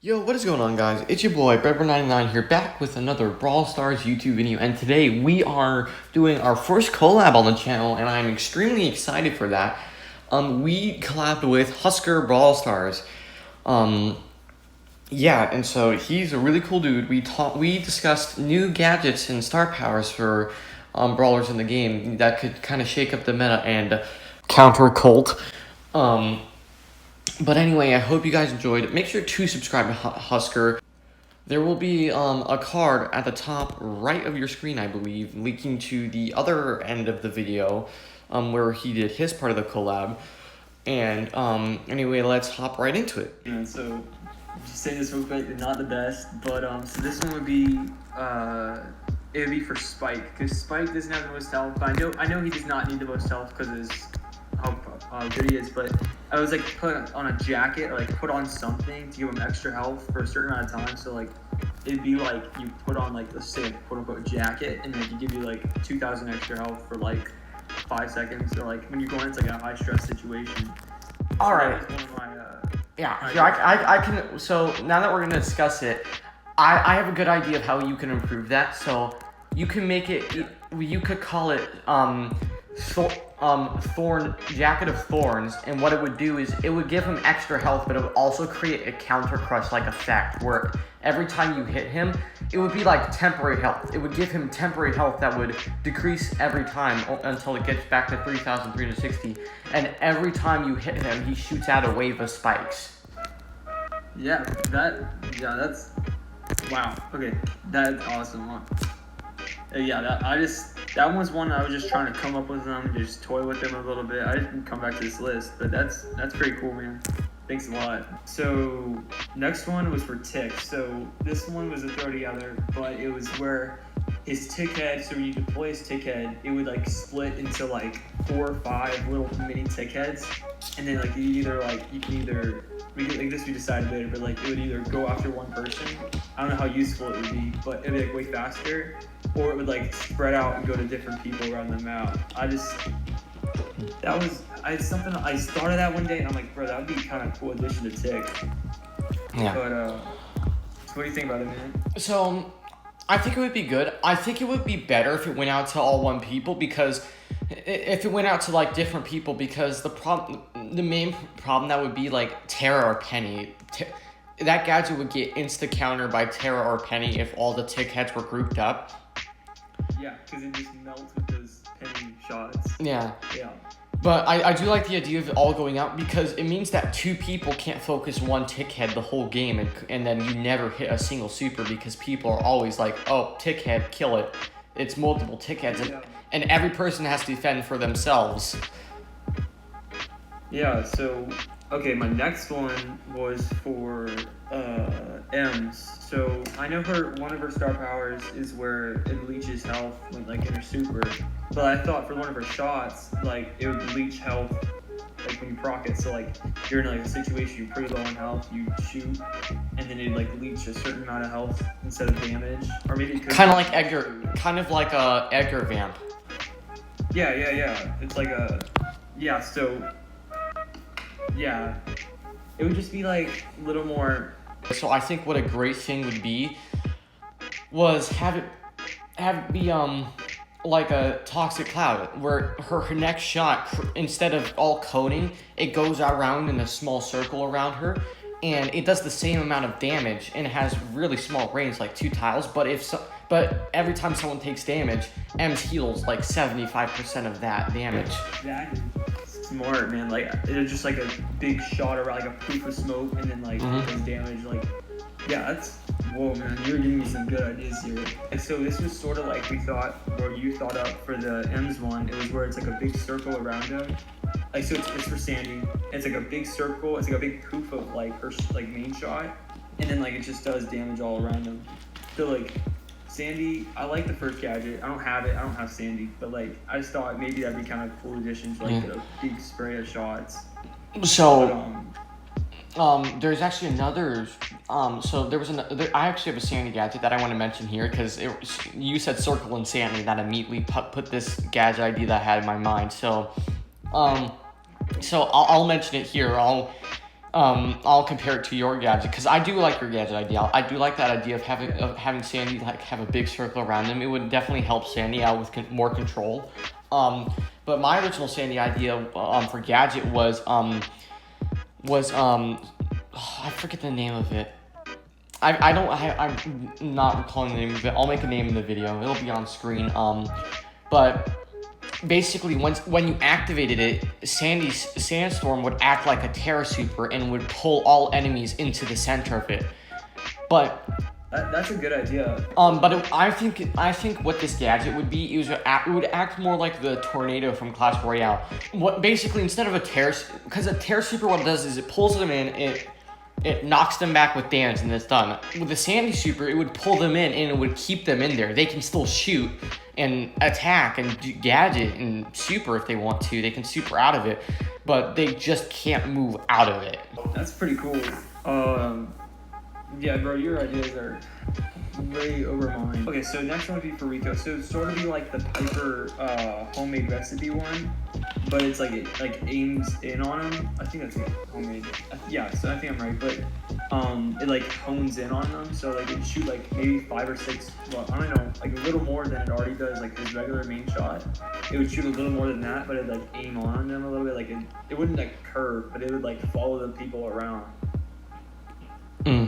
Yo, what is going on, guys? It's your boy, Breadbur99 here, back with another Brawl Stars YouTube video, and today we are doing our first collab on the channel, and I'm extremely excited for that. We collabed with Husker Brawl Stars. Yeah, and so he's a really cool dude. We discussed new gadgets and star powers for brawlers in the game that could kind of shake up the meta and counter Colt. But anyway, I hope you guys enjoyed. Make sure to subscribe to Husker. There will be a card at the top right of your screen, I believe, linking to the other end of the video, where he did his part of the collab. And anyway, let's hop right into it. Yeah, so just saying this real quick, they're not the best, but so this one would be it would be for Spike, because Spike doesn't have the most health. But I know he does not need the most health because of his how good he is. But I was like put on a jacket, or like put on something to give him extra health for a certain amount of time. So like it'd be like you put on like, let's say, a quote unquote jacket, and then it give you like 2,000 extra health for like 5 seconds, or like when you're going into like a high stress situation. All right. So that was one of my, Yeah, here, I can. So now that we're gonna discuss it, I have a good idea of how you can improve that. So you can make it. You could call it Thorn Jacket of Thorns, and what it would do is it would give him extra health, but it would also create a counter crush like effect where every time you hit him, it would be like temporary health. It would give him temporary health that would decrease every time until it gets back to 3,360, and every time you hit him, he shoots out a wave of spikes. That's wow. Okay, that's awesome. Huh? That was one I was just trying to come up with them, just toy with them a little bit. I didn't come back to this list, but that's pretty cool, man. Thanks a lot. So next one was for Tick. So this one was a throw together, but it was where his tick head. So when you deploy his tick head, it would like split into like 4 or 5 little mini tick heads, and then like you can either we decided later, but like it would either go after one person. I don't know how useful it would be, but it'd be like way faster, or it would like spread out and go to different people around the map. I started that one day, and I'm like, bro, that would be kind of cool addition to Tick. Yeah. But so what do you think about it, man? So I think it would be good. I think it would be better if it went out to all one people, because if it went out to like different people, because the main problem that would be like Tara or Penny. That gadget would get insta counter by Tara or Penny if all the tick heads were grouped up. Yeah, because it just melts with those Penny shots. Yeah. Yeah. But I do like the idea of it all going out, because it means that 2 people can't focus one tick head the whole game, and then you never hit a single super, because people are always like, oh, tick head, kill it. It's multiple tick heads, and every person has to defend for themselves. Yeah, so okay, my next one was for M's. So I know one of her star powers is where it leeches health when like in her super. But I thought for one of her shots, like it would leech health like when you proc it. So like you're in like a situation you're pretty low on health, you shoot, and then it like leech a certain amount of health instead of damage. Or maybe it could kind of like a Edgar vamp. Yeah. It's like it would just be like a little more. So I think what a great thing would be was have it be like a toxic cloud, where her next shot, instead of all coning, it goes around in a small circle around her, and it does the same amount of damage, and it has really small range, like 2 tiles. But every time someone takes damage, M's heals like 75% of that damage. Exactly. Smart, man. Like it's just like a big shot around, like a poof of smoke, and then like does damage. Like, yeah, that's whoa, man. You're giving me some good ideas here. And so this was sort of like you thought up for the M's one. It was where it's like a big circle around him. Like so, it's for Sandy. It's like a big circle. It's like a big poof of like her like main shot, and then like it just does damage all around him. So like Sandy, I like the first gadget. I don't have it. I don't have Sandy, but like I just thought maybe that'd be kind of cool addition to like a big spray of shots. So there's actually another. So there was I actually have a Sandy gadget that I want to mention here, because you said Circle and Sandy, that immediately put this gadget idea that I had in my mind. So I'll mention it here. I'll compare it to your gadget because I do like your gadget idea. I do like that idea of having Sandy like have a big circle around him. It would definitely help Sandy out with more control. But my original Sandy idea for gadget was I forget the name of it. I'm not recalling the name of it. I'll make a name in the video. It'll be on screen. But basically, when you activated it, Sandy's Sandstorm would act like a Terra Super and would pull all enemies into the center of it. But That's a good idea. I think what this gadget would be is it would act more like the tornado from Clash Royale. What basically instead of a Terra, because a Terra Super, what it does is it pulls them in, it knocks them back with damage, and it's done. With the Sandy Super, it would pull them in and it would keep them in there. They can still shoot and attack and do gadget and super if they want to. They can super out of it, but they just can't move out of it. That's pretty cool. Yeah, bro, your ideas are way over mine. Okay, so next one would be for Rico. So it'd sort of be like the Piper homemade recipe one, but it's like it like aims in on him. I think that's like homemade. Yeah, so I think I'm right, but it like hones in on them. So like it'd shoot like maybe 5 or 6. Well, I don't know, like a little more than it already does. Like his regular main shot, it would shoot a little more than that, but it'd like aim on them a little bit. Like it wouldn't like curve, but it would like follow the people around.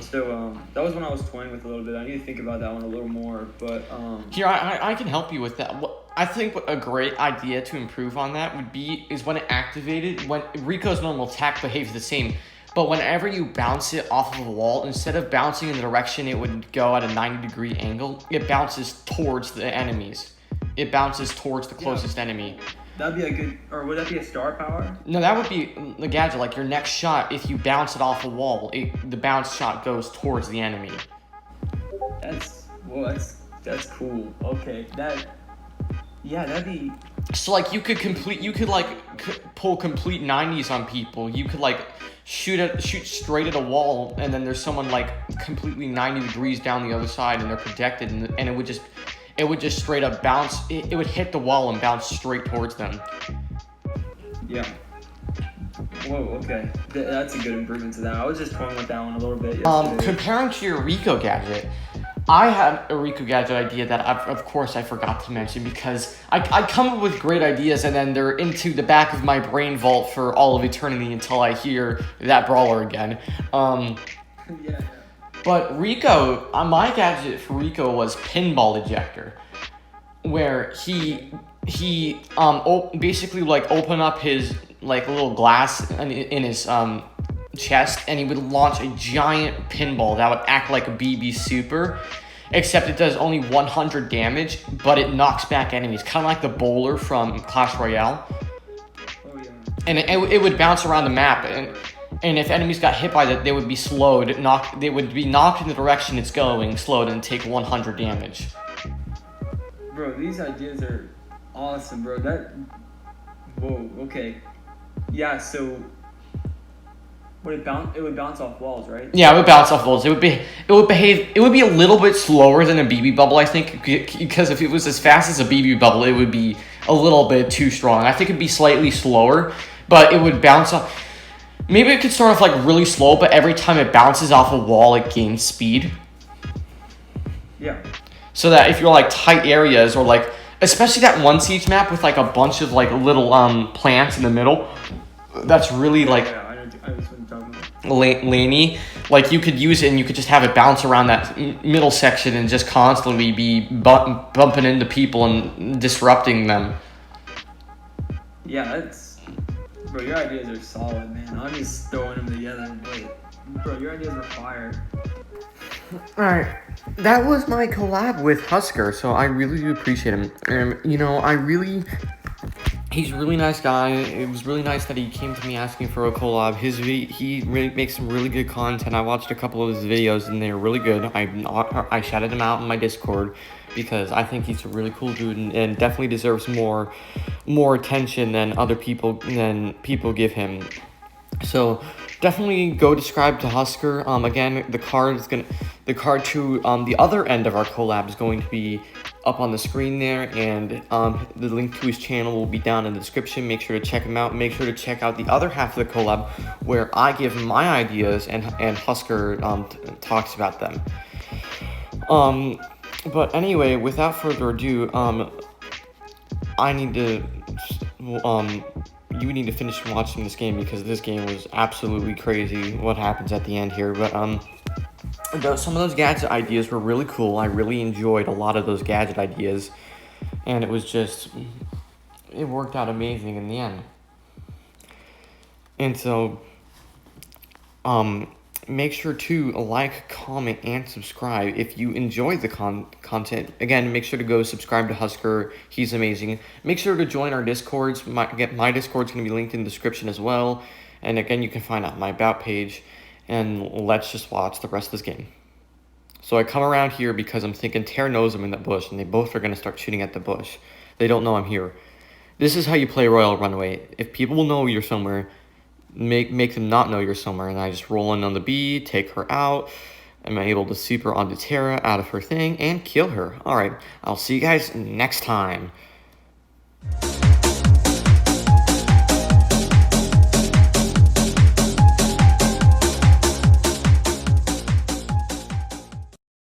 So that was when I was toying with a little bit. I need to think about that one a little more, but Here, I can help you with that. I think a great idea to improve on that would be is when it activated, when Rico's normal attack behaves the same, but whenever you bounce it off of a wall, instead of bouncing in the direction it would go at a 90-degree angle, it bounces towards the enemies. It bounces towards the closest enemy. that'd be a good, or would that be a star power? No, that would be the gadget. Like your next shot, if you bounce it off a wall, the bounce shot goes towards the enemy. That's cool. Okay, that'd be. So like you could pull complete 90s on people. You could like shoot straight at a wall, and then there's someone like completely 90 degrees down the other side, and they're protected, and it would just straight up bounce. It would hit the wall and bounce straight towards them. Yeah. Whoa. Okay. That's a good improvement to that. I was just toying with that one a little bit yesterday. Comparing to your Rico gadget, I had a Rico gadget idea that of course I forgot to mention because I come up with great ideas and then they're into the back of my brain vault for all of eternity until I hear that brawler again. Yeah. But Rico, my gadget for Rico was pinball ejector, where he basically like open up his like little glass in his chest, and he would launch a giant pinball that would act like a BB Super, except it does only 100 damage, but it knocks back enemies, kind of like the bowler from Clash Royale. Oh yeah. And it would bounce around the map, and if enemies got hit by that, they would be slowed. They would be knocked in the direction it's going, slowed, and take 100 damage. Bro, these ideas are awesome, bro. Whoa. Okay. Yeah. So. It would bounce off walls, right? Yeah, it would bounce off walls. It would be a little bit slower than a BB bubble, I think, because if it was as fast as a BB bubble, it would be a little bit too strong. I think it'd be slightly slower, but it would bounce off. Maybe it could start off like really slow, but every time it bounces off a wall, it gains speed. Yeah. So that if you're like tight areas or like, especially that one siege map with like a bunch of like little plants in the middle, that's really like. Yeah, I know what you're talking about. Laney, like you could use it and you could just have it bounce around that middle section and just constantly be bumping into people and disrupting them. Yeah, bro, your ideas are solid, man. I'm just throwing them together, but bro, your ideas are fire. Alright, that was my collab with Husker, so I really do appreciate him. He's a really nice guy. It was really nice that he came to me asking for a collab. He really makes some really good content. I watched a couple of his videos and they're really good. I shouted him out in my Discord because I think he's a really cool dude and definitely deserves more attention than people give him. So definitely go subscribe to Husker. Again, the card to the other end of our collab is going to be up on the screen there, and the link to his channel will be down in the description. Make sure to check him out. Make sure to check out the other half of the collab where I give my ideas and Husker talks about them. But anyway, without further ado, I need to you need to finish watching this game, because this game was absolutely crazy what happens at the end here. But some of those gadget ideas were really cool. I really enjoyed a lot of those gadget ideas, and it worked out amazing in the end. And so make sure to like, comment, and subscribe if you enjoyed the content. Again, make sure to go subscribe to Husker. He's amazing. Make sure to join our Discords. My Discord's going to be linked in the description as well. And again, you can find out my About page. And let's just watch the rest of this game. So I come around here because I'm thinking Tara knows I'm in the bush, and they both are going to start shooting at the bush. They don't know I'm here. This is how you play Royal Runaway. If people will know you're somewhere, make them not know you're somewhere, and I just roll in on the bee, take her out. I'm able to super onto Tara out of her thing and kill her. Alright, I'll see you guys next time.